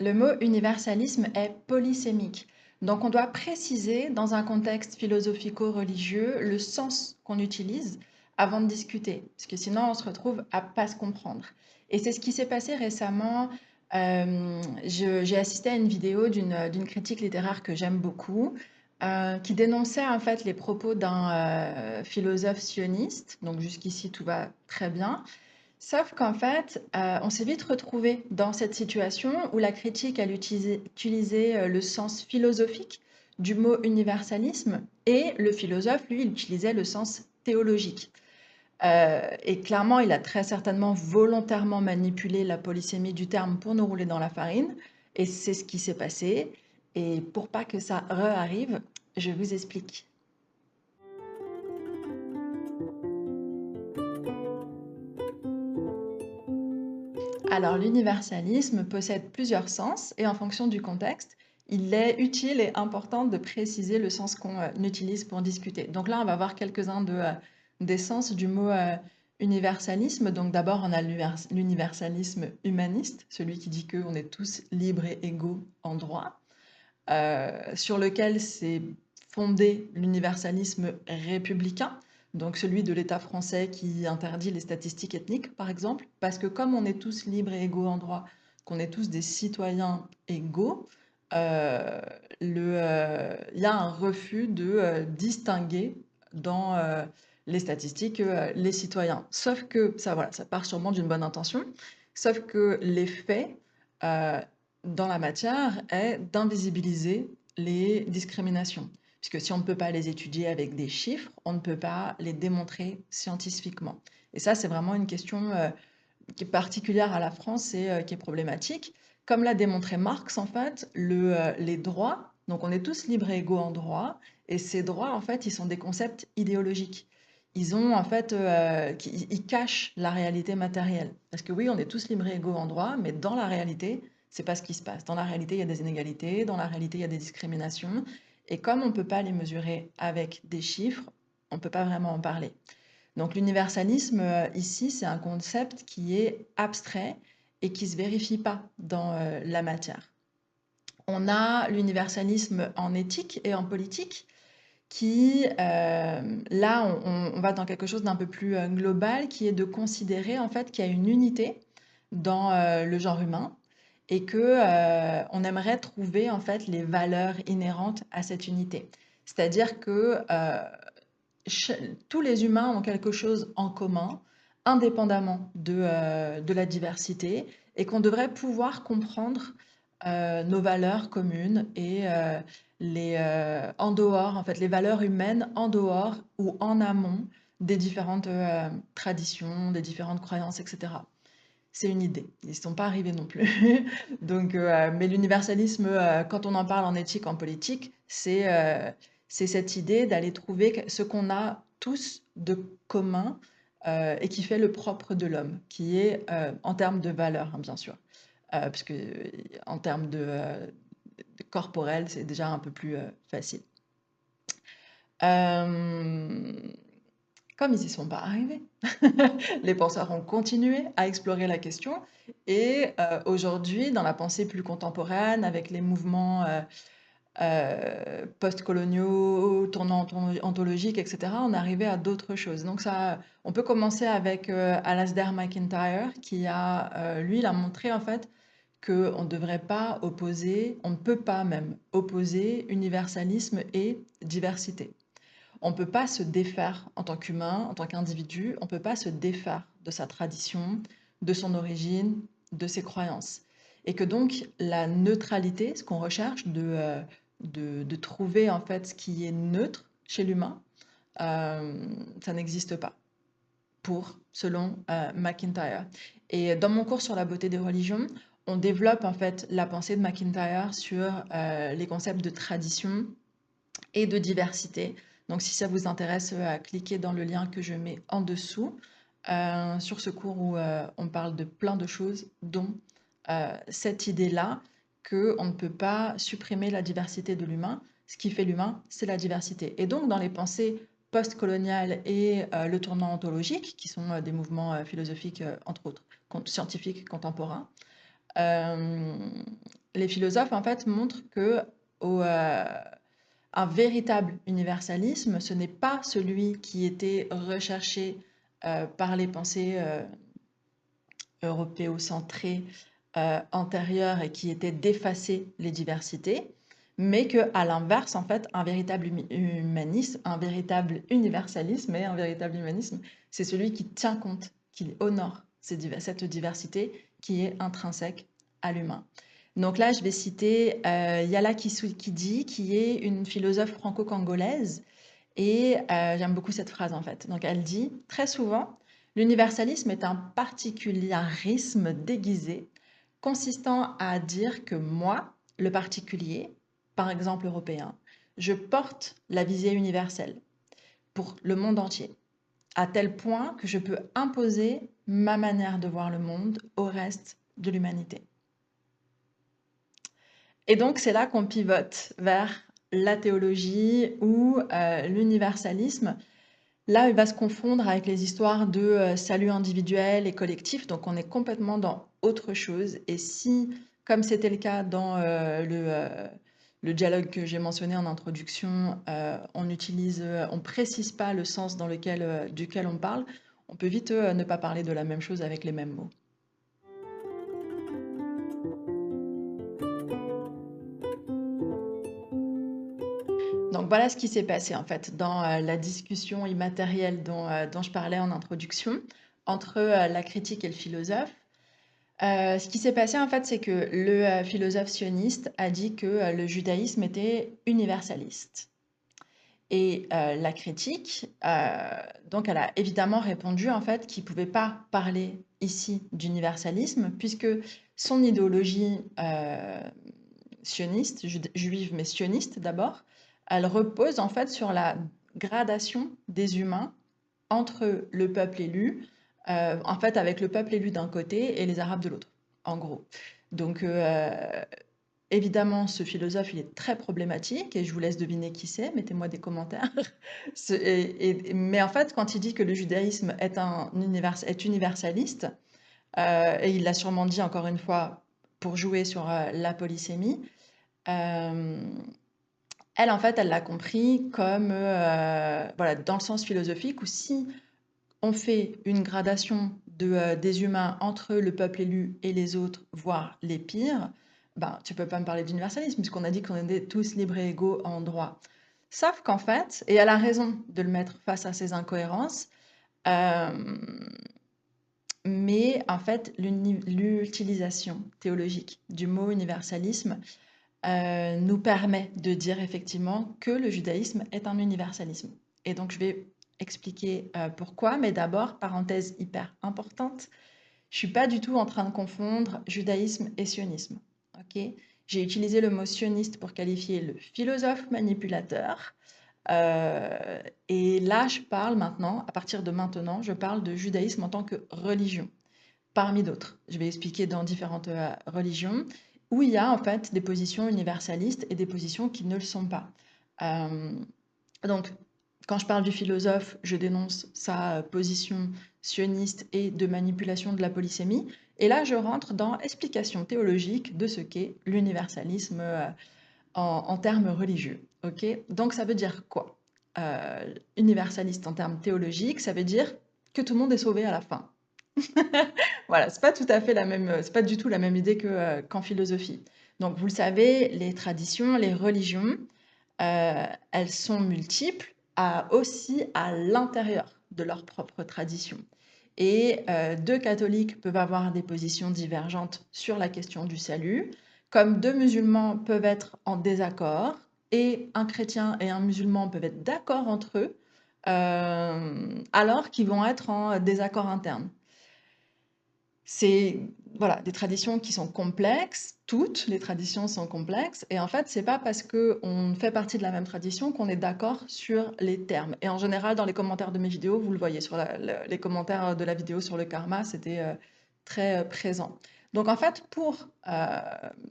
Le mot universalisme est polysémique. Donc on doit préciser dans un contexte philosophico-religieux le sens qu'on utilise avant de discuter, parce que sinon on se retrouve à pas se comprendre. Et c'est ce qui s'est passé récemment. J'ai assisté à une vidéo d'une critique littéraire que j'aime beaucoup, qui dénonçait en fait les propos d'un philosophe sioniste. Donc jusqu'ici tout va très bien. Sauf qu'en fait, on s'est vite retrouvé dans cette situation où la critique, elle utilisait le sens philosophique du mot universalisme et le philosophe, lui, il utilisait le sens théologique. Et clairement, il a très certainement volontairement manipulé la polysémie du terme pour nous rouler dans la farine. Et c'est ce qui s'est passé. Et pour pas que ça re-arrive, je vous explique. Alors, l'universalisme possède plusieurs sens et en fonction du contexte, il est utile et important de préciser le sens qu'on utilise pour discuter. Donc là, on va voir quelques-uns des sens du mot universalisme. Donc d'abord, on a l'universalisme humaniste, celui qui dit qu'on est tous libres et égaux en droit, sur lequel s'est fondé l'universalisme républicain, donc celui de l'État français qui interdit les statistiques ethniques, par exemple, parce que comme on est tous libres et égaux en droit, qu'on est tous des citoyens égaux, euh, il y a un refus de distinguer dans les statistiques les citoyens. Sauf que, ça, voilà, ça part sûrement d'une bonne intention, sauf que les faits euh, dans la matière est d'invisibiliser les discriminations. Puisque si on ne peut pas les étudier avec des chiffres, on ne peut pas les démontrer scientifiquement. Et ça, c'est vraiment une question qui est particulière à la France et qui est problématique. Comme l'a démontré Marx, en fait, les droits, donc on est tous libres et égaux en droit, et ces droits, en fait, ils sont des concepts idéologiques. Ils ont, en fait, ils cachent la réalité matérielle. Parce que oui, on est tous libres et égaux en droit, mais dans la réalité, c'est pas ce qui se passe. Dans la réalité, il y a des inégalités, dans la réalité, il y a des discriminations, et comme on ne peut pas les mesurer avec des chiffres, on ne peut pas vraiment en parler. Donc l'universalisme, ici, c'est un concept qui est abstrait et qui ne se vérifie pas dans la matière. On a l'universalisme en éthique et en politique qui, là, on va dans quelque chose d'un peu plus global, qui est de considérer en fait qu'il y a une unité dans le genre humain et que on aimerait trouver en fait les valeurs inhérentes à cette unité. C'est-à-dire que tous les humains ont quelque chose en commun, indépendamment de la diversité, et qu'on devrait pouvoir comprendre nos valeurs communes et en dehors, en fait, les valeurs humaines en dehors ou en amont des différentes traditions, des différentes croyances, etc. C'est une idée. Ils ne sont pas arrivés non plus. Donc, mais l'universalisme, quand on en parle en éthique, en politique, c'est cette idée d'aller trouver ce qu'on a tous de commun et qui fait le propre de l'homme, qui est en termes de valeur, hein, bien sûr. Parce que en termes de corporel, c'est déjà un peu plus facile. Euh, Comme ils n'y sont pas arrivés, les penseurs ont continué à explorer la question et aujourd'hui, dans la pensée plus contemporaine, avec les mouvements post-coloniaux, tournants ontologiques, etc., on est arrivé à d'autres choses. Donc ça, on peut commencer avec Alasdair MacIntyre, qui a, lui, il a montré en fait qu'on ne devrait pas opposer, on ne peut pas même opposer universalisme et diversité. On ne peut pas se défaire en tant qu'humain, en tant qu'individu, on ne peut pas se défaire de sa tradition, de son origine, de ses croyances. Et que donc la neutralité, ce qu'on recherche, de trouver en fait ce qui est neutre chez l'humain, ça n'existe pas, selon MacIntyre. Et dans mon cours sur la beauté des religions, on développe en fait la pensée de MacIntyre sur les concepts de tradition, et de diversité. Donc si ça vous intéresse, cliquez dans le lien que je mets en dessous sur ce cours où on parle de plein de choses, dont cette idée-là qu'on ne peut pas supprimer la diversité de l'humain. Ce qui fait l'humain, c'est la diversité. Et donc dans les pensées postcoloniales et le tournant ontologique, qui sont des mouvements philosophiques, entre autres, scientifiques contemporains, euh, les philosophes, en fait, montrent que au, un véritable universalisme, ce n'est pas celui qui était recherché par les pensées européocentrées antérieures et qui était d'effacer les diversités, mais que, à l'inverse, en fait, un véritable humanisme, un véritable universalisme et un véritable humanisme, c'est celui qui tient compte, qui honore cette diversité qui est intrinsèque à l'humain. Donc là, je vais citer Yala Kisuikidi, qui est une philosophe franco-congolaise, et j'aime beaucoup cette phrase en fait. Donc elle dit très souvent, l'universalisme est un particularisme déguisé consistant à dire que moi, le particulier, par exemple européen, je porte la visée universelle pour le monde entier, à tel point que je peux imposer ma manière de voir le monde au reste de l'humanité. Et donc c'est là qu'on pivote vers la théologie ou l'universalisme. Là, il va se confondre avec les histoires de salut individuel et collectif, donc on est complètement dans autre chose. Et si, comme c'était le cas dans le dialogue que j'ai mentionné en introduction, on précise pas le sens duquel on parle, on peut vite ne pas parler de la même chose avec les mêmes mots. Donc voilà ce qui s'est passé en fait dans la discussion immatérielle dont je parlais en introduction entre la critique et le philosophe. Ce qui s'est passé en fait, c'est que le philosophe sioniste a dit que le judaïsme était universaliste. Et la critique, donc elle a évidemment répondu en fait qu'il ne pouvait pas parler ici d'universalisme puisque son idéologie sioniste, juive mais sioniste d'abord, elle repose en fait sur la gradation des humains entre le peuple élu, en fait avec le peuple élu d'un côté et les Arabes de l'autre, en gros. Donc évidemment, ce philosophe, il est très problématique et je vous laisse deviner qui c'est, mettez-moi des commentaires. Mais en fait, quand il dit que le judaïsme est universaliste, et il l'a sûrement dit encore une fois pour jouer sur la polysémie, euh, elle, en fait, elle l'a compris comme, voilà, dans le sens philosophique, où si on fait une gradation des humains entre le peuple élu et les autres, voire les pires, ben, tu peux pas me parler d'universalisme, puisqu'on a dit qu'on était tous libres et égaux en droit. Sauf qu'en fait, et elle a raison de le mettre face à ces incohérences, euh, mais en fait, l'utilisation théologique du mot universalisme nous permet de dire effectivement que le judaïsme est un universalisme. Et donc, je vais expliquer pourquoi, mais d'abord, parenthèse hyper importante, je ne suis pas du tout en train de confondre judaïsme et sionisme. Ok, j'ai utilisé le mot sioniste pour qualifier le philosophe manipulateur. Et là, je parle maintenant, à partir de maintenant, je parle de judaïsme en tant que religion parmi d'autres. Je vais expliquer dans différentes religions où il y a en fait des positions universalistes et des positions qui ne le sont pas. Euh, donc, quand je parle du philosophe, je dénonce sa position sioniste et de manipulation de la polysémie. Et là, je rentre dans explication théologique de ce qu'est l'universalisme en termes religieux. Okay, donc, ça veut dire quoi universaliste en termes théologiques, ça veut dire que tout le monde est sauvé à la fin. Voilà, c'est pas tout à fait la même, c'est pas du tout la même idée qu'en philosophie. Donc, vous le savez, les traditions, les religions, elles sont multiples aussi à l'intérieur de leur propre tradition. Et deux catholiques peuvent avoir des positions divergentes sur la question du salut, comme deux musulmans peuvent être en désaccord, et un chrétien et un musulman peuvent être d'accord entre eux, alors qu'ils vont être en désaccord interne. C'est voilà, des traditions qui sont complexes, toutes les traditions sont complexes, et en fait, c'est pas parce qu'on fait partie de la même tradition qu'on est d'accord sur les termes. Et en général, dans les commentaires de mes vidéos, vous le voyez sur les commentaires de la vidéo sur le karma, c'était très présent. Donc en fait, pour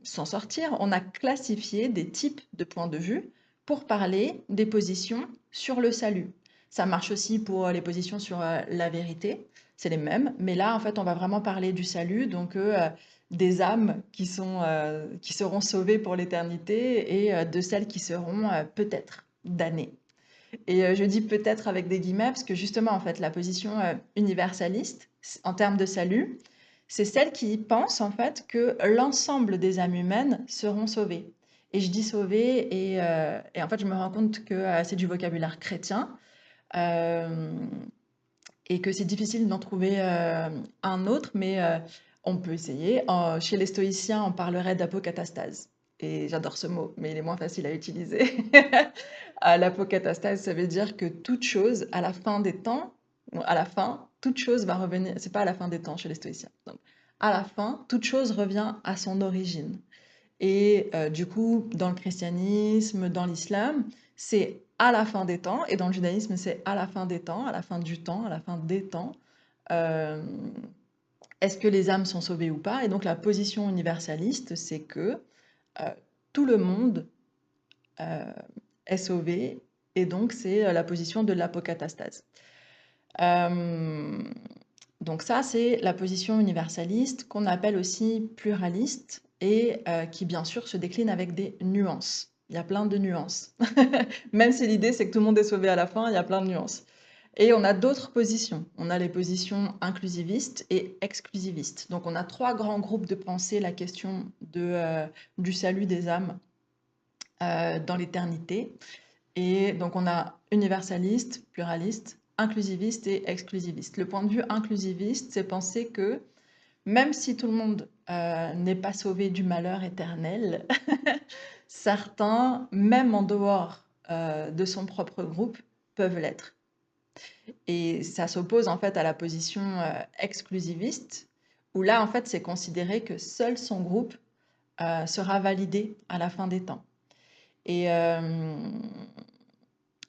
s'en sortir, on a classifié des types de points de vue pour parler des positions sur le salut. Ça marche aussi pour les positions sur la vérité, c'est les mêmes, mais là, en fait, on va vraiment parler du salut. Donc, des âmes qui seront sauvées pour l'éternité et de celles qui seront peut-être damnées. Et je dis peut-être avec des guillemets parce que justement, en fait, la position universaliste en termes de salut, c'est celle qui pense en fait que l'ensemble des âmes humaines seront sauvées. Et je dis sauvées et en fait, je me rends compte que c'est du vocabulaire chrétien euh, et que c'est difficile d'en trouver un autre, mais on peut essayer. Chez les stoïciens, on parlerait d'apokatastase. Et j'adore ce mot, mais il est moins facile à utiliser. L'apokatastase, ça veut dire que toute chose, à la fin des temps, ou à la fin, toute chose va revenir. C'est pas à la fin des temps chez les stoïciens. Donc, à la fin, toute chose revient à son origine. Et du coup, dans le christianisme, dans l'islam, c'est à la fin des temps, et dans le judaïsme, c'est à la fin des temps, à la fin du temps, à la fin des temps. Euh, Est-ce que les âmes sont sauvées ou pas? Et donc la position universaliste, c'est que euh, tout le monde euh, est sauvé, et donc c'est la position de l'apokatastase. Euh, donc ça, c'est la position universaliste qu'on appelle aussi pluraliste et qui, bien sûr, se décline avec des nuances. Il y a plein de nuances. Même si l'idée, c'est que tout le monde est sauvé à la fin, il y a plein de nuances. Et on a d'autres positions. On a les positions inclusivistes et exclusivistes. Donc on a trois grands groupes de pensée, la question du salut des âmes dans l'éternité. Et donc, on a universaliste, pluraliste, inclusiviste et exclusiviste. Le point de vue inclusiviste, c'est penser que même si tout le monde n'est pas sauvé du malheur éternel, certains, même en dehors de son propre groupe, peuvent l'être. Et ça s'oppose en fait à la position exclusiviste, où là, en fait, c'est considéré que seul son groupe sera validé à la fin des temps. Et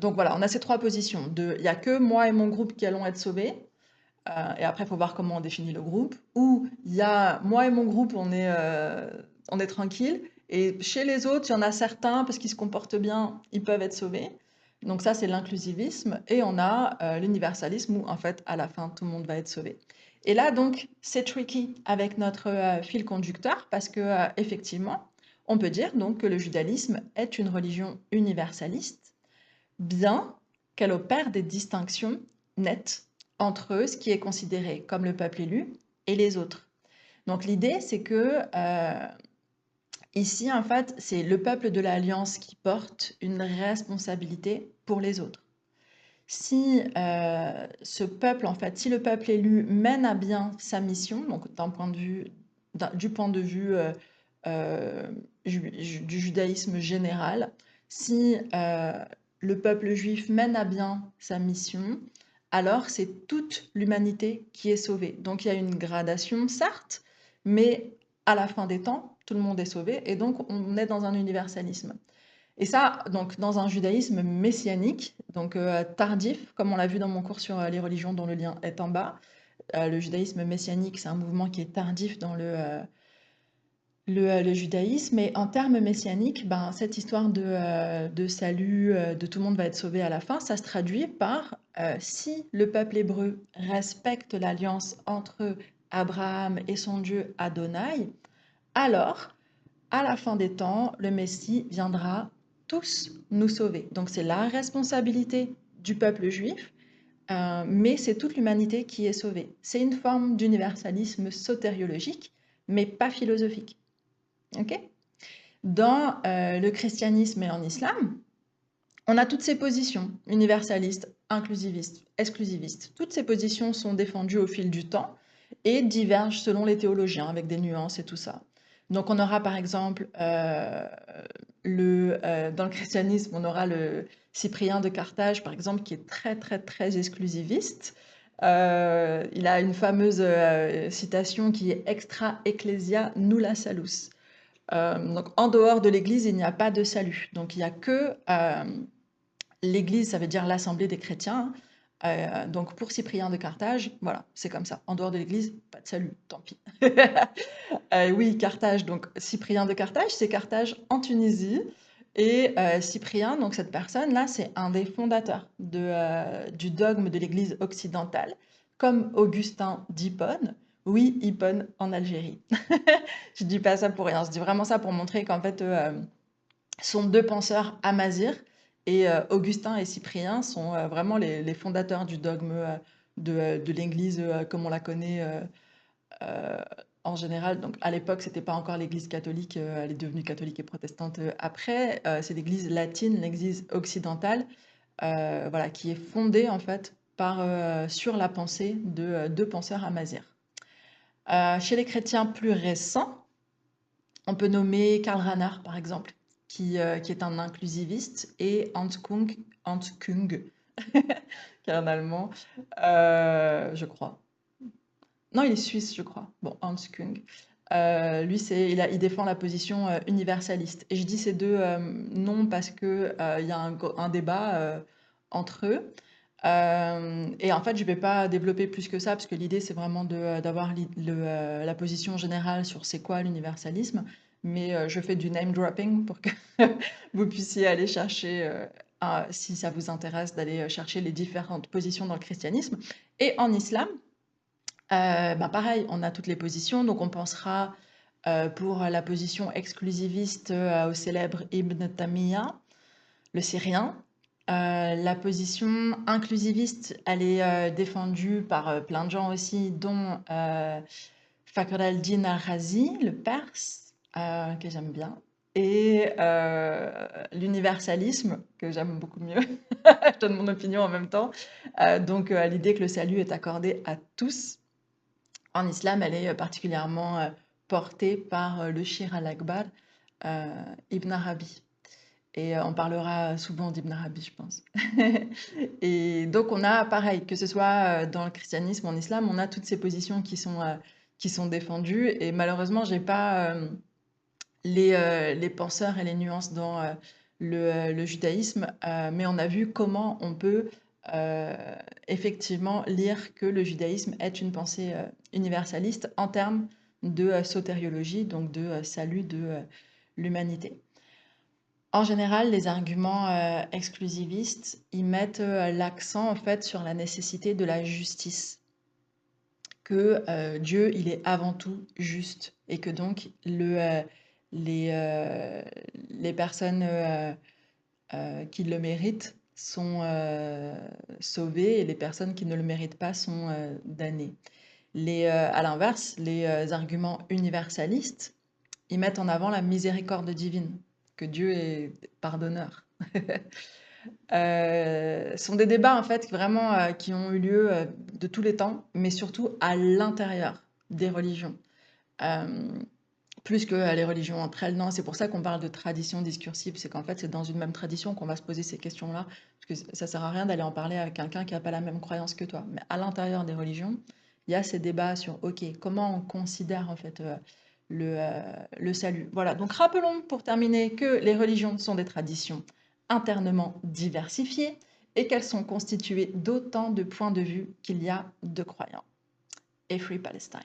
donc voilà, on a ces trois positions. Il n'y a que moi et mon groupe qui allons être sauvés. Et après, il faut voir comment on définit le groupe. Ou il y a moi et mon groupe, on est tranquille. Et chez les autres, il y en a certains, parce qu'ils se comportent bien, ils peuvent être sauvés. Donc ça, c'est l'inclusivisme. Et on a l'universalisme où, en fait, à la fin, tout le monde va être sauvé. Et là, donc, c'est tricky avec notre fil conducteur, parce que effectivement, on peut dire donc que le judaïsme est une religion universaliste bien qu'elle opère des distinctions nettes entre ce qui est considéré comme le peuple élu et les autres. Donc l'idée, c'est que ici, en fait, c'est le peuple de l'Alliance qui porte une responsabilité pour les autres. Si ce peuple, en fait, si le peuple élu mène à bien sa mission, donc du point de vue euh, du judaïsme général, si le peuple juif mène à bien sa mission, alors c'est toute l'humanité qui est sauvée. Donc il y a une gradation, certes, mais à la fin des temps, tout le monde est sauvé et donc on est dans un universalisme. Et ça, donc, dans un judaïsme messianique, donc tardif, comme on l'a vu dans mon cours sur les religions dont le lien est en bas. Le judaïsme messianique, c'est un mouvement qui est tardif dans le judaïsme. Et en termes messianiques, ben, cette histoire de salut, de tout le monde va être sauvé à la fin, ça se traduit par si le peuple hébreu respecte l'alliance entre Abraham et son Dieu Adonai, alors à la fin des temps, le Messie viendra tous nous sauver. Donc c'est la responsabilité du peuple juif, mais c'est toute l'humanité qui est sauvée. C'est une forme d'universalisme sotériologique, mais pas philosophique. Ok. Dans le christianisme et en islam, on a toutes ces positions, universalistes, inclusivistes, exclusivistes. Toutes ces positions sont défendues au fil du temps et divergent selon les théologiens, avec des nuances et tout ça. Donc on aura par exemple, dans le christianisme, on aura le Cyprien de Carthage, par exemple, qui est très très très exclusiviste. Il a une fameuse citation qui est Extra ecclesia nulla salus. Donc en dehors de l'Église, il n'y a pas de salut. Donc il n'y a que l'Église, ça veut dire l'Assemblée des chrétiens. Donc pour Cyprien de Carthage, voilà, c'est comme ça. En dehors de l'Église, pas de salut, tant pis. Oui, Carthage, donc Cyprien de Carthage, c'est Carthage en Tunisie. Et Cyprien, donc cette personne-là, c'est un des fondateurs du dogme de l'Église occidentale, comme Augustin d'Hippone, Oui, Ypres en Algérie. Je dis pas ça pour rien, je dis vraiment ça pour montrer qu'en fait, sont deux penseurs amazirs et Augustin et Cyprien sont vraiment les fondateurs du dogme de l'Église comme on la connaît euh, en général. Donc à l'époque, c'était pas encore l'Église catholique, elle est devenue catholique et protestante après. C'est l'Église latine, l'Église occidentale, voilà, qui est fondée en fait sur la pensée de deux penseurs amazirs. Chez les chrétiens plus récents, on peut nommer Karl Rahner, par exemple, qui est un inclusiviste, et Hans Kung, qui est un Allemand, je crois. Non, il est suisse, je crois. Bon, Hans Kung. Lui, il défend la position universaliste. Et je dis ces deux noms parce que il y a un débat entre eux. Et en fait, je ne vais pas développer plus que ça, parce que l'idée, c'est vraiment d'avoir la position générale sur c'est quoi l'universalisme. Mais je fais du name dropping pour que vous puissiez aller chercher, si ça vous intéresse, d'aller chercher les différentes positions dans le christianisme. Et en islam, bah, pareil, on a toutes les positions, donc on pensera pour la position exclusiviste au célèbre Ibn Taymiyyah, le Syrien. La position inclusiviste, elle est défendue par plein de gens aussi, dont Fakhr al-Din al-Razi, le Perse, que j'aime bien, et l'universalisme, que j'aime beaucoup mieux. Je donne mon opinion en même temps. Donc, l'idée que le salut est accordé à tous. En islam, elle est particulièrement portée par le Shir al-Akbar, Ibn Arabi. Et on parlera souvent d'Ibn Arabi, je pense. Et donc, on a pareil, que ce soit dans le christianisme ou en islam, on a toutes ces positions qui sont défendues. Et malheureusement, j'ai pas les penseurs et les nuances dans le judaïsme, mais on a vu comment on peut euh, effectivement lire que le judaïsme est une pensée universaliste en termes de sotériologie, donc de salut de l'humanité. En général, les arguments exclusivistes, ils mettent l'accent en fait sur la nécessité de la justice, que Dieu, il est avant tout juste et que donc les, euh, les personnes qui le méritent sont sauvées et les personnes qui ne le méritent pas sont damnées. À l'inverse, les arguments universalistes, ils mettent en avant la miséricorde divine, que Dieu est pardonneur. Sont des débats en fait vraiment qui ont eu lieu de tous les temps, mais surtout à l'intérieur des religions. Euh, Plus que les religions entre elles, non, c'est pour ça qu'on parle de tradition discursive, c'est qu'en fait c'est dans une même tradition qu'on va se poser ces questions-là, parce que ça sert à rien d'aller en parler à quelqu'un qui n'a pas la même croyance que toi. Mais à l'intérieur des religions, il y a ces débats sur, ok, comment on considère en fait le salut. Voilà, donc rappelons pour terminer que les religions sont des traditions internement diversifiées et qu'elles sont constituées d'autant de points de vue qu'il y a de croyants. Et Free Palestine.